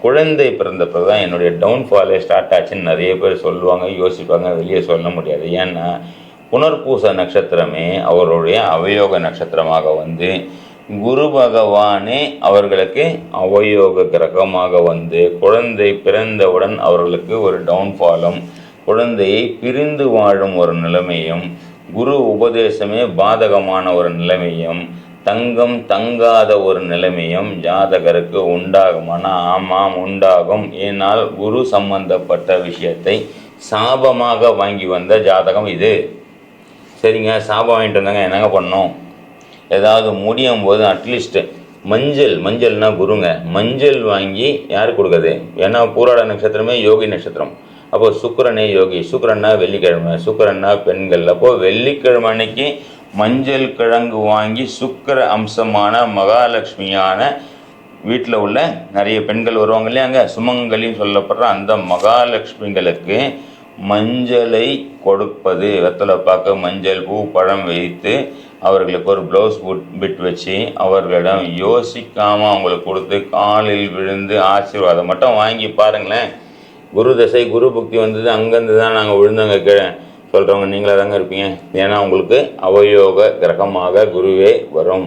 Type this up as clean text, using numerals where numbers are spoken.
குழந்தை பிறந்த பிறகு தான் என்னுடைய டவுன்ஃபாலே ஸ்டார்ட் ஆச்சுன்னு நிறைய பேர் சொல்லுவாங்க, யோசிப்பாங்க. வெளியே சொல்ல முடியாது. ஏன்னா புனர்பூச நட்சத்திரமே அவருடைய அவயோக நட்சத்திரமாக வந்து குரு பகவானே அவர்களுக்கு அவயோக கிரகமாக வந்து குழந்தை பிறந்தவுடன் அவர்களுக்கு ஒரு டவுன்ஃபாலும் குழந்தையை பிரிந்து வாழும் ஒரு நிலைமையும் குரு உபதேசமே பாதகமான ஒரு நிலைமையும் தங்கம் தங்காத ஒரு நிலைமையும் ஜாதகருக்கு உண்டாகுமானா ஆமாம் உண்டாகும். ஏனால் குரு சம்பந்தப்பட்ட விஷயத்தை சாபமாக வாங்கி வந்த ஜாதகம் இது. சரிங்க, சாபம் வாங்கிட்டு வந்தாங்க, என்னங்க பண்ணோம்? ஏதாவது முடியும் போது அட்லீஸ்ட்டு மஞ்சள்னா குருங்க, மஞ்சள் வாங்கி யார் கொடுக்குறது? ஏன்னா பூராட நட்சத்திரமே யோகி நட்சத்திரம். அப்போது சுக்கிரனே யோகி, சுக்கிரன்னா வெள்ளிக்கிழமை, சுக்கிரன்னா பெண்கள். அப்போது வெள்ளிக்கிழமை அன்னைக்கு மஞ்சள் கிழங்கு வாங்கி சுக்கிர அம்சமான மகாலட்சுமியான வீட்டில் உள்ள நிறைய பெண்கள் வருவாங்க இல்லையா, அங்கே சுமங்கலின்னு சொல்லப்படுற அந்த மகாலட்சுமிகளுக்கு மஞ்சளை கொடுப்பது, வெத்தலை பாக்கு மஞ்சள் பூ பழம் வைத்து அவர்களுக்கு ஒரு ப்ளவுஸ் பிட் வச்சு அவர்களிடம் யோசிக்காமல் அவங்களுக்கு கொடுத்து காலில் விழுந்து ஆசீர்வாதம் மட்டும் வாங்கி பாருங்களேன். குரு தசை குரு புக்தி வந்தது அங்கேருந்து தான் நாங்கள் விழுந்தவங்க கீழே சொல்கிறவங்க நீங்களாக தாங்க இருப்பீங்க. ஏன்னா உங்களுக்கு அவயோக கிரகமாக குருவே வரும்.